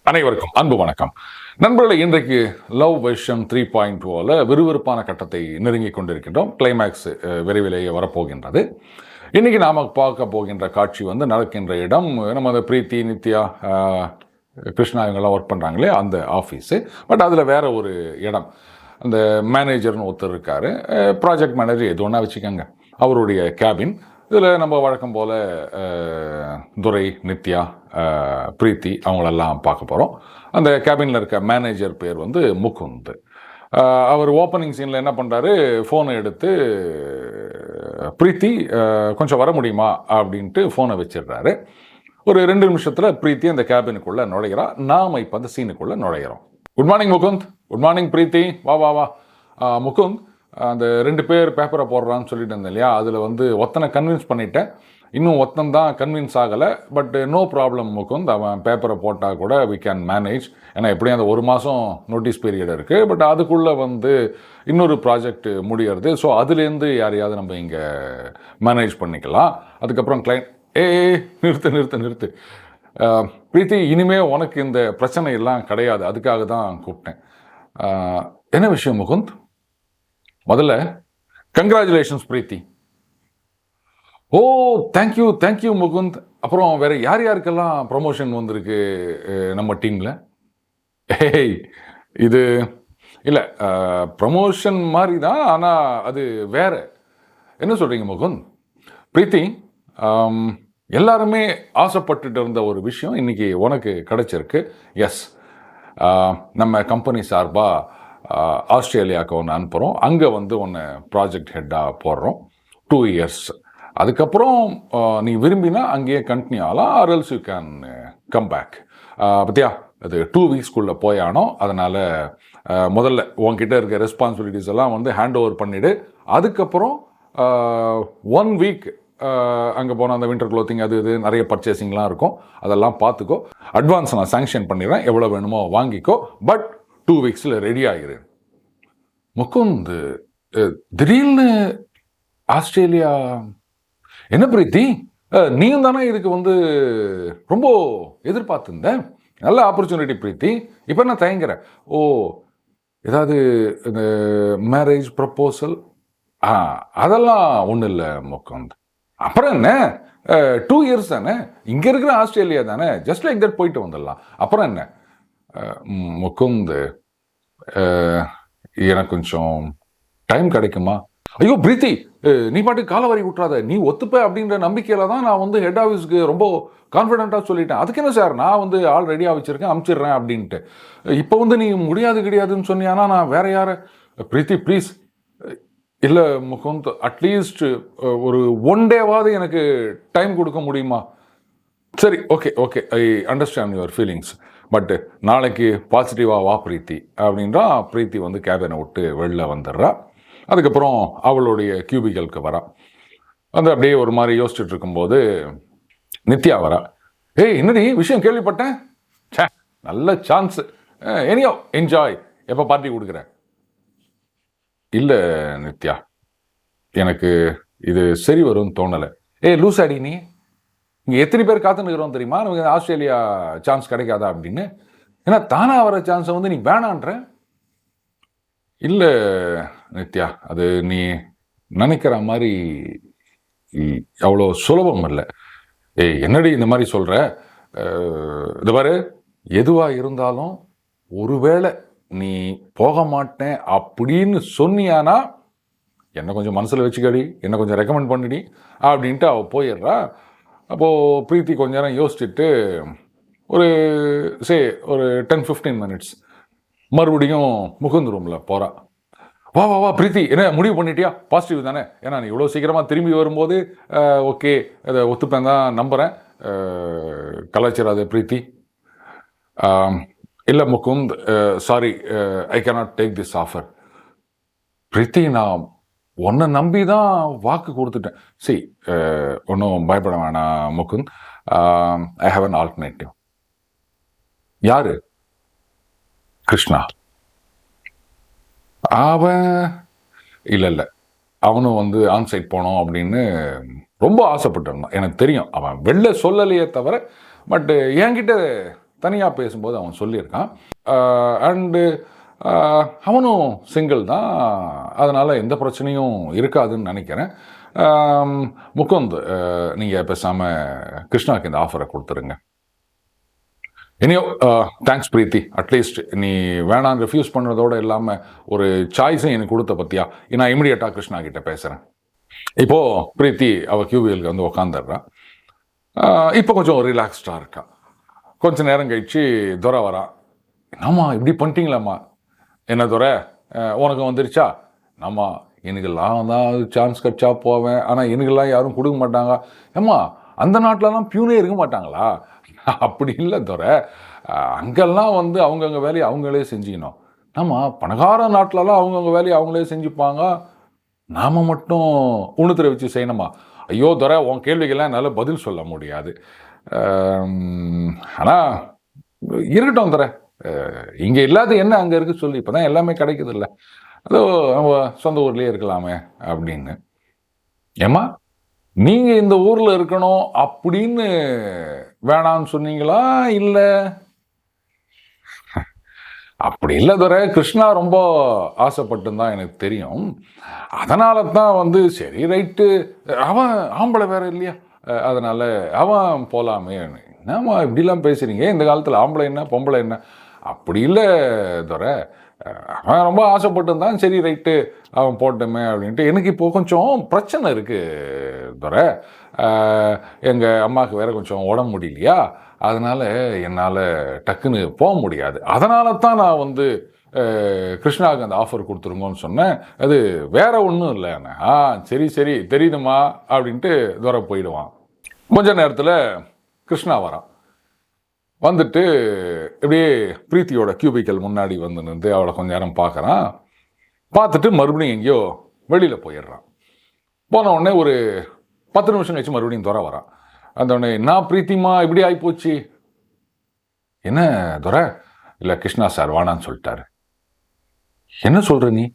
அனைவருக்கும் அன்பு வணக்கம் நண்பர்களை. இன்றைக்கு லவ் வெர்ஷன் 3.0 விறுவிறுப்பான கட்டத்தை நெருங்கி கொண்டிருக்கின்றோம். கிளைமேக்ஸ் விரைவிலேயே வரப்போகின்றது. இன்னைக்கு நாம பார்க்க போகின்ற காட்சி நடக்கின்ற இடம் நம்ம அந்த பிரீத்தி நித்யா கிருஷ்ணா இவங்கெல்லாம் ஒர்க் பண்ணுறாங்களே அந்த ஆஃபீஸு. பட் அதில் வேற ஒரு இடம். அந்த மேனேஜர்னு ஒருத்தர் இருக்கார், ப்ராஜெக்ட் மேனேஜர் எது ஒன்றா வச்சுக்கோங்க, அவருடைய கேபின். இதில் நம்ம வழக்கம் போல் துரை, நித்யா, பிரீத்தி அவங்களெல்லாம் பார்க்க போகிறோம். அந்த கேபினில் இருக்க மேனேஜர் பேர் முகுந்த். அவர் ஓப்பனிங் சீனில் என்ன பண்ணுறாரு, ஃபோனை எடுத்து பிரீத்தி கொஞ்சம் வர முடியுமா அப்படின்ட்டு ஃபோனை வச்சிடுறாரு. ஒரு 2 நிமிஷத்தில் பிரீத்தி அந்த கேபினுக்குள்ளே நுழைகிறா. நாம் இப்போ அந்த சீனுக்குள்ளே நுழைகிறோம். Good morning Mukund. Good morning Preethi. வா வா வா. முகுந்த், அந்த 2 பேர் பேப்பரை போடுறான்னு சொல்லிட்டு இருந்தேன் இல்லையா, அதில் ஒத்தனை கன்வின்ஸ் பண்ணிட்டேன். இன்னும் ஒத்தன் தான் கன்வின்ஸ் ஆகலை. பட் நோ ப்ராப்ளம் முகுந்த், அவன் பேப்பரை போட்டால் கூட வி கேன் மேனேஜ். ஏன்னா எப்படியும் அந்த 1 மாதம் நோட்டீஸ் பீரியட் இருக்குது. பட் அதுக்குள்ளே இன்னொரு ப்ராஜெக்ட் முடியறது. ஸோ அதுலேருந்து யாரையாவது நம்ம இங்கே மேனேஜ் பண்ணிக்கலாம். அதுக்கப்புறம் கிளைண்ட் நிறுத்து பிரீத்தி, இனிமே உனக்கு இந்த பிரச்சனை எல்லாம் கிடையாது. அதுக்காக தான் கூப்பிட்டேன். என்ன விஷயம் முகுந்த்? முதல்ல கங்க்ராச்சுலேஷன்ஸ் பிரீத்தி. ஓ, தேங்க்யூ முகுந்த். அப்புறம் வேற யார் யாருக்கெல்லாம் ப்ரமோஷன் வந்திருக்கு நம்ம டீமில்? ஏய், இது இல்லை, ப்ரமோஷன் மாதிரி தான், ஆனால் அது வேற. என்ன சொல்கிறீங்க முகுந்த்? பிரீத்தி, எல்லாருமே ஆசைப்பட்டுட்டு இருந்த ஒரு விஷயம் இன்னைக்கு உனக்கு கிடைச்சிருக்கு. எஸ், நம்ம கம்பெனி சார்பாக ஆஸ்திரேலியாவுக்கு ஒன்று அனுப்புகிறோம். அங்கே ஒன்று ப்ராஜெக்ட் ஹெட்டாக போடுறோம் 2 இயர்ஸ். அதுக்கப்புறம் நீ விரும்பினா அங்கேயே கண்டினியூ ஆகலாம், or else you can come back. பத்தியா, அது 2 வீக்ஸ்க்குள்ளே போயானோ. அதனால் முதல்ல உன்கிட்ட இருக்க ரெஸ்பான்சிபிலிட்டிஸ் எல்லாம் ஹேண்ட் ஓவர் பண்ணிவிடு. அதுக்கப்புறம் 1 வீக் அங்கே போனால் அந்த வின்டர் க்ளோத்திங் அது இது நிறைய பர்ச்சேசிங்லாம் இருக்கும், அதெல்லாம் பார்த்துக்கோ. அட்வான்ஸ் நான் சாங்ஷன் பண்ணிடுறேன், எவ்வளோ வேணுமோ வாங்கிக்கோ. பட் 2 வீக்ஸில் ரெடி ஆகிரு. முகுந்த், திடீர்னு ஆஸ்திரேலியா என்ன பிரீத்தி? நீயும் தானே இதுக்கு ரொம்ப எதிர்பார்த்துருந்த நல்ல ஆப்பர்ச்சுனிட்டி பிரீத்தி. இப்போ என்ன தயங்குற? ஓ, ஏதாவது இந்த மேரேஜ் ப்ரப்போசல்? அதெல்லாம் ஒன்றும் இல்லை முகுந்த். அப்புறம் என்ன, 2 இயர்ஸ் தானே, இங்கே இருக்கிற ஆஸ்திரேலியா தானே, ஜஸ்ட் லைக் தட் போயிட்டு வந்துடலாம். அப்புறம் என்ன முகுந்த், எனக்கு கொஞ்சம் டைம் கிடைக்குமா? ஐயோ பிரீத்தி, நீ பாட்டுக்கு காலவாரி விட்டுறாத. நீ ஒத்துப்ப அப்படின்ற நம்பிக்கையில தான் நான் ஹெட் ஆஃபீஸ்க்கு ரொம்ப கான்ஃபிடென்ட்டாக சொல்லிட்டேன். அதுக்கு என்ன சார், நான் ஆல் ரெடியாக வச்சுருக்கேன், அனுப்பிச்சிடுறேன் அப்படின்ட்டு. இப்போ நீ முடியாது கிடையாதுன்னு சொன்னியானா நான் வேற யாரை? பிரீத்தி ப்ளீஸ். இல்லை முகுந்த், அட்லீஸ்ட் ஒரு 1 டேவாவது எனக்கு டைம் கொடுக்க முடியுமா? சரி, okay, I understand your feelings. But நாளைக்கு பாசிட்டிவாக வா பிரீத்தி அப்படின்றா. பிரீத்தி கேபினை விட்டு வெளில வந்துடுறா. அதுக்கப்புறம் அவளுடைய கியூபிகளுக்கு வரா. அப்படியே ஒரு மாதிரி யோசிச்சுட்டு இருக்கும்போது நித்யா வரா. ஏய், என்னடி விஷயம் கேள்விப்பட்டேன்? சே, நல்ல சான்ஸ். எனியோ என்ஜாய். எப்போ பார்ட்டி கொடுக்குறேன்? இல்லை நித்யா, எனக்கு இது சரி வரும்னு தோணலை. லூஸ் ஆடி, நீ இங்கே எத்தனை பேர் காத்துன்னு தெரியுமா? நமக்கு ஆஸ்திரேலியா சான்ஸ் கிடைக்காதா அப்படின்னு. ஏன்னா தானா வர சான்ஸை நீ வேணான்ற. இல்லை நித்யா, அது நீ நினைக்கிற மாதிரி அவ்வளோ சுலபம் இல்லை. என்னடி இந்த மாதிரி சொல்கிற? இது பாரு, எதுவாக இருந்தாலும் ஒருவேளை நீ போக மாட்டேன் அப்படின்னு சொன்னியானா என்னை கொஞ்சம் மனசில் வச்சுக்கடி, என்னை கொஞ்சம் ரெக்கமெண்ட் பண்ணிடி அப்படின்ட்டு அவள் போயிடுறா. அப்போது பிரீத்தி கொஞ்ச நேரம் யோசிச்சுட்டு ஒரு 10-15 மினிட்ஸ் மறுபடியும் முகுந்த் ரூமில் போகிறா. வா பிரீத்தி, என்ன முடிவு பண்ணிட்டியா? பாசிட்டிவ் தானே? ஏன்னா நீ இவ்வளோ சீக்கிரமாக திரும்பி வரும்போது ஓகே, அதை ஒத்துப்பேன் தான் நம்புகிறேன். கலாச்சாராது பிரீத்தி. இல்லை Mukund, sorry, I cannot take this offer. Preethi, நான் உன்னை நம்பி தான் வாக்கு கொடுத்துட்டேன். ஒன்றும் பயப்பட வேணாம் Mukund. I have an alternative. யாரு? கிருஷ்ணா. அவன் இல்லை, அவனும் ஆன்சைட் போனோம் அப்படின்னு ரொம்ப ஆசைப்பட்டு இருந்தான். எனக்கு தெரியும், அவன் வெளில சொல்லலையே தவிர. பட் என்கிட்ட தனியாக பேசும்போது அவன் சொல்லியிருக்கான். அண்டு அவனும் சிங்கிள் தான், அதனால் எந்த பிரச்சனையும் இருக்காதுன்னு நினைக்கிறேன். முகுந்த், நீங்கள் பேசாமல் கிருஷ்ணாவுக்கு இந்த ஆஃபரை கொடுத்துருங்க. இனியோ தேங்க்ஸ் பிரீத்தி, அட்லீஸ்ட் நீ வேணான்னு ரெஃப்யூஸ் பண்ணுறதோடு இல்லாமல் ஒரு சாய்ஸும் எனக்கு கொடுத்த பற்றியா. நான் இமிடியேட்டாக கிருஷ்ணா கிட்டே பேசுகிறேன். இப்போது பிரீத்தி அவள் கியூபிஎலுக்கு வந்து உக்காந்துடுறான். இப்போ கொஞ்சம் ரிலாக்ஸ்டாக இருக்கா. கொஞ்சம் நேரம் கழிச்சு துரை வரா. என்னம்மா இப்படி பண்ணிட்டீங்களாம்மா? என்ன துரை, உனக்கு வந்துருச்சா? ஆமா, எனக்கெல்லாம் தான் சான்ஸ் கிடச்சா போவேன், ஆனால் எனக்கெல்லாம் யாரும் கொடுக்க மாட்டாங்க. ஏம்மா, அந்த நாட்டிலலாம் பியூனே இருக்க மாட்டாங்களா? அப்படி இல்லை துரை, அங்கெல்லாம் வந்து அவங்கவுங்க வேலையை அவங்களே செஞ்சுக்கணும். ஆமாம், பணக்கார நாட்டிலலாம் அவங்கவுங்க வேலையை அவங்களே செஞ்சுப்பாங்க, நாம் மட்டும் உணுத்துறை வச்சு செய்யணுமா? ஐயோ துரை, உன் கேள்விகள்லாம் என்னால் பதில் சொல்ல முடியாது. ஆனால் இருக்கட்டும் துரை, இங்கே இல்லாத என்ன அங்கே இருக்கு சொல்லி, இப்போ தான் எல்லாமே கிடைக்குது இல்லை, அதோ நம்ம சொந்த ஊர்லேயே இருக்கலாமே அப்படின்னு. ஏம்மா, நீங்கள் இந்த ஊரில் இருக்கணும் அப்படின்னு வேணான்னு சொன்னீங்களா? இல்லை அப்படி இல்லை துரை, கிருஷ்ணா ரொம்ப ஆசைப்பட்டு தான் எனக்கு தெரியும். அதனால தான் வந்து சரி ரைட்டு, அவன் ஆம்பளை வேற இல்லையா, அதனால் அவன் போகலாமே. என்னம்மா இப்படிலாம் பேசுகிறீங்க, இந்த காலத்தில் ஆம்பளை என்ன பொம்பளை என்ன? அப்படி இல்லை துரை, அவன் ரொம்ப ஆசைப்பட்டு தான் சரி ரைட்டு அவன் போட்டோமே அப்படின்ட்டு. எனக்கு இப்போ கொஞ்சம் பிரச்சனை இருக்குது துரை, எங்கள் அம்மாவுக்கு வேறு கொஞ்சம் உடம்பு முடியலையா, அதனால் என்னால் டக்குன்னு போக முடியாது. அதனால தான் நான் வந்து கிருஷ்ணாவுக்கு அந்த ஆஃபர் கொடுத்துருங்கன்னு சொன்னேன். அது வேற ஒன்றும் இல்லை. சரி சரி தெரியுதுமா அப்படின்ட்டு துரை போயிடுவான். கொஞ்ச நேரத்தில் கிருஷ்ணா வரான். வந்துட்டு இப்படியே பிரீத்தியோட கியூபிக்கல் முன்னாடி வந்து நின்று அவளை கொஞ்ச நேரம் பார்க்குறான். பார்த்துட்டு மறுபடியும் எங்கேயோ வெளியில் போயிடுறான். போன உடனே ஒரு 10 நிமிஷம் கழிச்சு மறுபடியும் துரை வரான். அந்த உடனே நான் பிரீத்திமா இப்படி ஆகிப்போச்சு. என்ன துரை? இல்லை கிருஷ்ணா சார் வானான்னு சொல்லிட்டாரு. என்ன சொல்கிற நீ?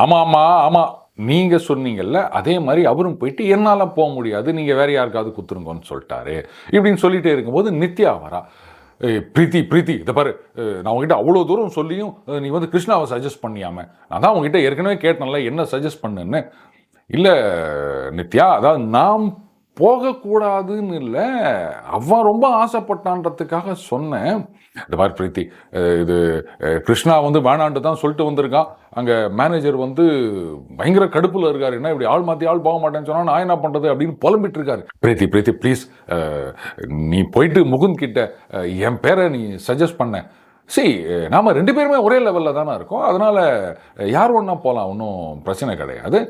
ஆமாம்மா ஆமாம், நீங்கள் சொன்னீங்கல்ல, அதே மாதிரி அவரும் போயிட்டு என்னால் போக முடியாது, நீங்கள் வேறு யாருக்காவது குத்துருங்கன்னு சொல்லிட்டாரு இப்படின்னு சொல்லிகிட்டே இருக்கும்போது நித்யா வரா. பிரீத்தி பிரீத்தி இதை பாரு, நான் உங்ககிட்ட அவ்வளோ தூரம் சொல்லியும் நீ வந்து கிருஷ்ணாவை சஜஸ்ட் பண்ணியாமல், நான் தான் உங்ககிட்ட ஏற்கனவே கேட்டேன்ல என்ன சஜஸ்ட் பண்ணுன்னு. இல்லை நித்யா, அதாவது நாம் போகக்கூடாதுன்னு இல்லை, அவன் ரொம்ப ஆசைப்பட்டான்றதுக்காக சொன்னேன். இந்த மாதிரி பிரீத்தி, இது கிருஷ்ணா வந்து வேணான்ட்டு தான் சொல்லிட்டு வந்திருக்கான். அங்கே மேனேஜர் வந்து பயங்கர கடுப்பில் இருக்காரு. என்ன இப்படி ஆள் மாற்றி ஆள் போக மாட்டேன்னு சொன்னால் நான் என்ன பண்ணுறது அப்படின்னு புலம்பிட்டு இருக்காரு. பிரீத்தி பிரீத்தி ப்ளீஸ், நீ போயிட்டு முகுந்த் கிட்ட என் பேரை நீ சஜஸ்ட் பண்ண. சரி, நாம் 2 பேருமே ஒரே லெவலில் தானே இருக்கோம், அதனால் யார் ஒன்றா போகலாம், ஒன்றும் பிரச்சனை கிடையாது.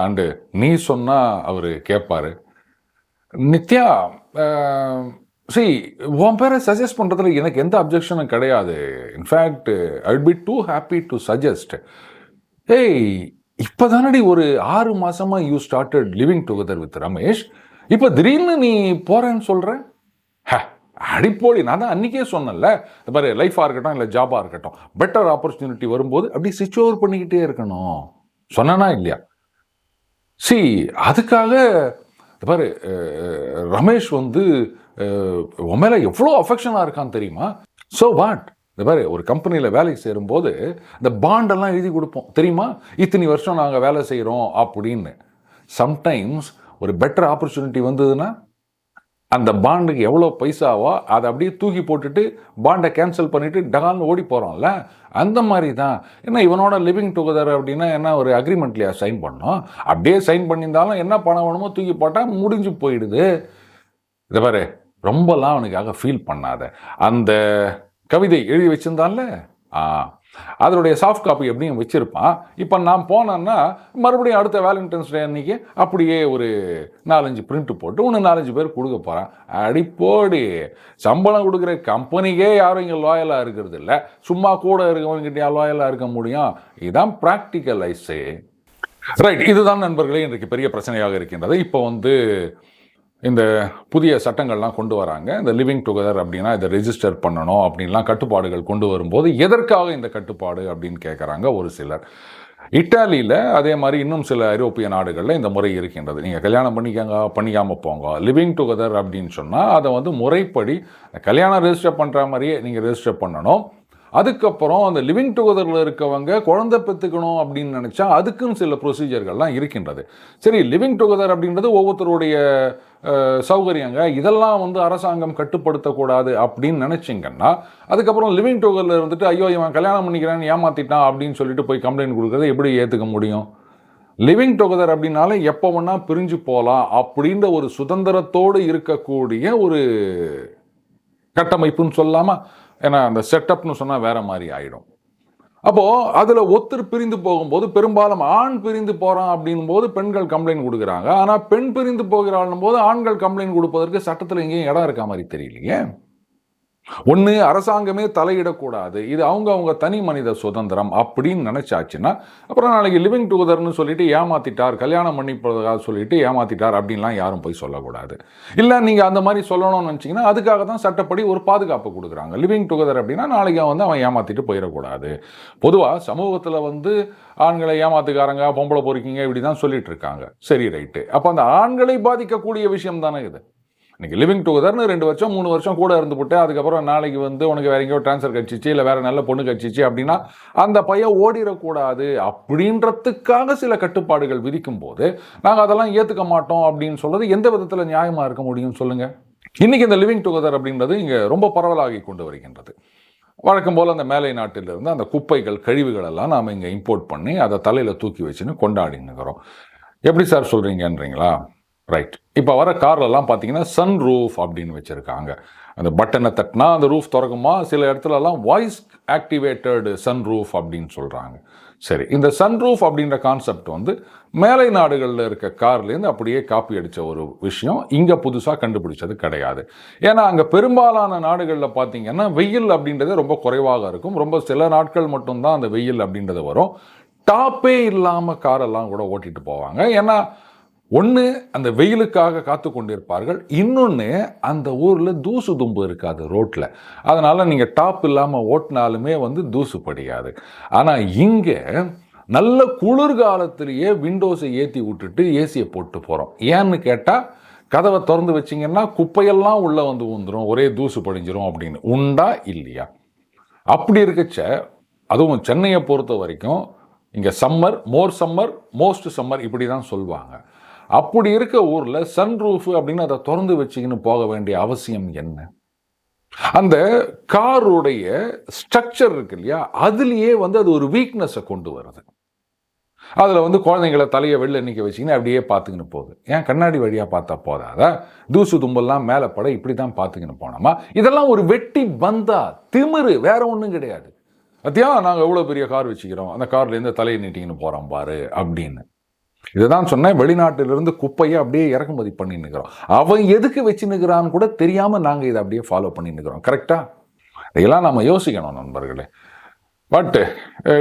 அண்டு நீ சொன்னால் அவர் கேட்பார். நித்யா, சரி உன் பேரை சஜஸ்ட் பண்ணுறதுல எனக்கு எந்த அப்ஜெக்ஷனும் கிடையாது. In fact I will be too happy to suggest. ஏய், இப்போ தானடி ஒரு 6 மாதமாக you started living together with Ramesh, இப்போ திடீர்னு நீ போகிறேன்னு சொல்கிற? அடிப்போடி, நான் தான் அன்றைக்கே சொன்னேன்ல, இந்த மாதிரி லைஃபாக இருக்கட்டும் இல்லை ஜாபாக இருக்கட்டும், பெட்டர் ஆப்பர்ச்சுனிட்டி வரும்போது அப்படி ஸ்விட்ச் ஓவர் பண்ணிக்கிட்டே இருக்கணும் சொன்னா இல்லையா? அதுக்காக பாரு, ரமேஷ் வந்து உன் மேலே எவ்வளோ அஃபெக்ஷனாக இருக்கான்னு தெரியுமா? ஸோ வாட், இந்த பாரு, ஒரு கம்பெனியில் வேலைக்கு சேரும்போது இந்த பாண்டெல்லாம் எழுதி கொடுப்போம் தெரியுமா, இத்தனை வருஷம் நாங்கள் வேலை செய்கிறோம் அப்படின்னு. சம்டைம்ஸ் ஒரு பெட்டர் ஆப்பர்ச்சுனிட்டி வந்ததுன்னா அந்த பாண்டுக்கு எவ்வளோ பைசாவோ அதை அப்படியே தூக்கி போட்டுட்டு பாண்டை கேன்சல் பண்ணிவிட்டு டகால்னு ஓடி போகிறோம்ல, அந்த மாதிரி தான். ஏன்னா இவனோட லிவிங் டுகெதர் அப்படின்னா என்ன, ஒரு அக்ரிமெண்ட்லையா சைன் பண்ணோம்? அப்படியே சைன் பண்ணியிருந்தாலும் என்ன பணம் வேணுமோ தூக்கி போட்டால் முடிஞ்சு போயிடுது. இதை பாரு, ரொம்பலாம் அவனுக்காக ஃபீல் பண்ணாத. அந்த கவிதை எழுதி வச்சுருந்தான்ல, அதனுடைய சாஃப்ட் காப்பி எப்படியும் வச்சுருப்பான். இப்போ நான் போனேன்னா மறுபடியும் அடுத்த வேலண்டைன்ஸ் டே அன்றைக்கி அப்படியே ஒரு 4-5 பிரிண்ட் போட்டு ஒன்று 4-5 பேர் கொடுக்க போகிறான். அடிப்போடி, சம்பளம் கொடுக்குற கம்பெனிக்கே யாரும் இங்கே லாயலாக இருக்கிறது இல்லை, சும்மா கூட இருக்கவங்ககிட்ட லாயலாக இருக்க முடியும். இதுதான் ப்ராக்டிக்கலைஸு. ரைட், இதுதான் நண்பர்களே இன்றைக்கு பெரிய பிரச்சனையாக இருக்கின்றது. இப்போ வந்து இந்த புதிய சட்டங்கள்லாம் கொண்டு வராங்க. இந்த லிவிங் டுகெதர் அப்படின்னா இதை ரெஜிஸ்டர் பண்ணணும் அப்படின்லாம் கட்டுப்பாடுகள் கொண்டு வரும்போது எதற்காக இந்த கட்டுப்பாடு அப்படின்னு கேட்குறாங்க ஒரு சிலர். இட்டாலியில் அதே மாதிரி இன்னும் சில ஐரோப்பிய நாடுகளில் இந்த முறை இருக்கின்றது. நீங்கள் கல்யாணம் பண்ணிக்காமல் போங்க, லிவிங் டுகெதர் அப்படின்னு சொன்னால் அதை வந்து முறைப்படி கல்யாணம் ரெஜிஸ்டர் பண்ணுற மாதிரியே நீங்கள் ரெஜிஸ்டர் பண்ணணும். அதுக்கப்புறம் அந்த லிவிங் டுகெதரில் இருக்கவங்க குழந்தை பெற்றுக்கணும் அப்படின்னு நினச்சா அதுக்குன்னு சில ப்ரொசீஜர்கள்லாம் இருக்கின்றது. சரி, லிவிங் டுகெதர் அப்படின்றது ஒவ்வொருத்தருடைய சௌகரியங்க, இதெல்லாம் வந்து அரசாங்கம் கட்டுப்படுத்தக்கூடாது அப்படின்னு நினச்சிங்கன்னா அதுக்கப்புறம் லிவிங் டுகெதரில் இருந்துட்டு ஐயோ இவன் கல்யாணம் பண்ணிக்கிறேன்னு ஏமாற்றிட்டான் அப்படின்னு சொல்லிட்டு போய் கம்ப்ளைண்ட் கொடுக்குறத எப்படி ஏற்றுக்க முடியும்? லிவிங் டுகெதர் அப்படின்னாலே எப்போ வேணா பிரிஞ்சு போகலாம் அப்படின்ற ஒரு சுதந்திரத்தோடு இருக்கக்கூடிய ஒரு கட்டமைப்புன்னு சொல்லாமா? ஏன்னா அந்த செட்டப்னு சொன்னால் வேற மாதிரி ஆகிடும். அப்போது அதில் ஒருத்தர் பிரிந்து போகும்போது பெரும்பாலும் ஆண் பிரிந்து போகிறான் அப்படின் போது பெண்கள் கம்ப்ளைண்ட் கொடுக்குறாங்க. ஆனால் பெண் பிரிந்து போகிறாள்னும் போது ஆண்கள் கம்ப்ளைண்ட் கொடுப்பதற்கு சட்டத்தில் எங்கேயும் இடம் இருக்க மாதிரி தெரியலையே. ஒன்று, அரசாங்கமே தலையிடக்கூடாது, இது அவங்க தனி மனித சுதந்திரம் அப்படின்னு நினைச்சாச்சுன்னா அப்புறம் நாளைக்கு லிவிங் டுகெதர்னு சொல்லிட்டு ஏமாத்திட்டார், கல்யாணம் பண்ணி சொல்லிட்டு ஏமாத்திட்டார் அப்படின்லாம் யாரும் போய் சொல்லக்கூடாது. இல்லை நீங்கள் அந்த மாதிரி சொல்லணும்னு நினச்சிங்கன்னா அதுக்காக தான் சட்டப்படி ஒரு பாதுகாப்பு கொடுக்குறாங்க. லிவிங் டுகெதர் அப்படின்னா நாளைக்கு வந்து அவன் ஏமாத்திட்டு போயிடக்கூடாது. பொதுவாக சமூகத்தில் வந்து ஆண்களை ஏமாத்துக்காரங்க, பொம்பளை பொறுக்கிங்க இப்படி தான் சொல்லிட்டு இருக்காங்க. சரி, ரைட்டு. அப்போ அந்த ஆண்களை பாதிக்கக்கூடிய விஷயம் தானே இது. இன்றைக்கி லிவிங் டுகெதர்னு 2 வருஷம் 3 வருஷம் கூட இருந்து போட்டு அதுக்கப்புறம் நாளைக்கு வந்து உனக்கு வேற எங்கேயோ ட்ரான்ஸ்ஃபர் கட்சிச்சு இல்லை வேற நல்ல பொண்ணு கட்சிச்சு அப்படின்னா அந்த பையன் ஓடிடக்கூடாது அப்படின்றதுக்காக சில கட்டுப்பாடுகள் விதிக்கும் போது நாங்கள் அதெல்லாம் ஏற்றுக்க மாட்டோம் அப்படின்னு சொல்றது எந்த விதத்தில் நியாயமாக இருக்க முடியும் சொல்லுங்க? இன்னைக்கு இந்த லிவிங் டுகெதர் அப்படின்றது இங்கே ரொம்ப பரவலாகி கொண்டு வருகின்றது. வழக்கம் போல் அந்த மேலை நாட்டிலிருந்து அந்த குப்பைகள் கழிவுகள் எல்லாம் நாம் இங்கே இம்போர்ட் பண்ணி அதை தலையில் தூக்கி வச்சுன்னு கொண்டாடினுக்கிறோம். எப்படி சார் சொல்கிறீங்கன்றீங்களா? ரைட். இப்போ வர கார்லலாம் பார்த்தீங்கன்னா சன் ரூஃப் அப்படின்னு வச்சுருக்காங்க. அந்த பட்டனை தட்டினா அந்த ரூஃப் திறக்குமா, சில இடத்துலலாம் வாய்ஸ் ஆக்டிவேட்டட் சன் ரூஃப் அப்படின்னு சொல்கிறாங்க. சரி, இந்த சன் ரூஃப் அப்படின்ற கான்செப்ட் வந்து மேலை நாடுகளில் இருக்க கார்லேருந்து அப்படியே காப்பி அடித்த ஒரு விஷயம், இங்கே புதுசாக கண்டுபிடிச்சது கிடையாது. ஏன்னா அங்கே பெரும்பாலான நாடுகளில் பார்த்தீங்கன்னா வெயில் அப்படின்றதே ரொம்ப குறைவாக இருக்கும். ரொம்ப சில நாட்கள் மட்டும்தான் அந்த வெயில் அப்படின்றது வரும். டாப்பே இல்லாமல் காரெல்லாம் கூட ஓட்டிகிட்டு போவாங்க. ஏன்னா ஒன்று, அந்த வெயிலுக்காக காத்து கொண்டிருப்பார்கள். இன்னொன்று, அந்த ஊரில் தூசு தும்பு இருக்காது ரோட்டில். அதனால் நீங்கள் டாப் இல்லாமல் ஓட்டினாலுமே வந்து தூசு படியாது. ஆனால் இங்கே நல்ல குளிர்காலத்திலேயே விண்டோஸை ஏற்றி விட்டுட்டு ஏசியை போட்டு போகிறோம். ஏன்னு கேட்டால் கதவை திறந்து வச்சிங்கன்னா குப்பையெல்லாம் உள்ளே வந்து ஊந்துடும், ஒரே தூசு படிஞ்சிரும் அப்படின்னு. உண்டா இல்லையா? அப்படி இருக்கச்ச அதுவும் சென்னையை பொறுத்த வரைக்கும் இங்கே சம்மர், மோர் சம்மர், மோஸ்ட் சம்மர் இப்படி தான் சொல்லுவாங்க. அப்படி இருக்க ஊரில் சன் ரூஃப் அப்படின்னு அதை திறந்து வச்சுக்கின்னு போக வேண்டிய அவசியம் என்ன? அந்த காருடைய ஸ்ட்ரக்சர் இருக்கு இல்லையா, அதுலேயே வந்து அது ஒரு வீக்னஸை கொண்டு வருது. அதில் வந்து குழந்தைங்களை தலையை வெளில நிற்க வச்சிங்கன்னா அப்படியே பார்த்துக்கின்னு போகுது. ஏன் கண்ணாடி வழியாக பார்த்தா போதாதா? தூசு தும்பெல்லாம் மேலே பட இப்படி தான் பார்த்துக்கின்னு போனோமா? இதெல்லாம் ஒரு வெட்டி வந்தா திமிரு, வேற ஒன்றும் கிடையாது. அத்தியா நாங்கள் எவ்வளோ பெரிய கார் வச்சுக்கிறோம், அந்த கார்லேருந்து தலையை நீட்டிங்கன்னு போகிறோம் பாரு அப்படின்னு. இதுதான் சொன்னேன், வெளிநாட்டிலிருந்து குப்பையை அப்படியே இறக்குமதி பண்ணின்னுக்கிறோம். அவன் எதுக்கு வச்சுன்னுக்கிறான்னு கூட தெரியாமல் நாங்கள் இதை அப்படியே ஃபாலோ பண்ணின்னுக்கிறோம். கரெக்டாக? இதெல்லாம் நம்ம யோசிக்கணும் நண்பர்களே. பட்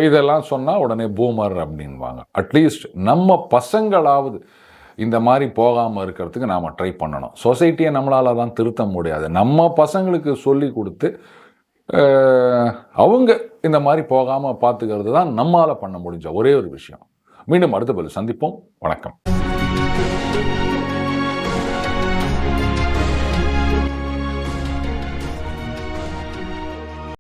இதெல்லாம் சொன்னால் உடனே பூமர் அப்படின்வாங்க. அட்லீஸ்ட் நம்ம பசங்களாவது இந்த மாதிரி போகாமல் இருக்கிறதுக்கு நாம் ட்ரை பண்ணணும். சொசைட்டியை நம்மளால் தான் திருத்த முடியாது. நம்ம பசங்களுக்கு சொல்லி கொடுத்து அவங்க இந்த மாதிரி போகாமல் பார்த்துக்கிறது தான் நம்மளால் பண்ண முடிஞ்ச ஒரே ஒரு விஷயம். மீண்டும் அடுத்த பதில் சந்திப்போம். வணக்கம்.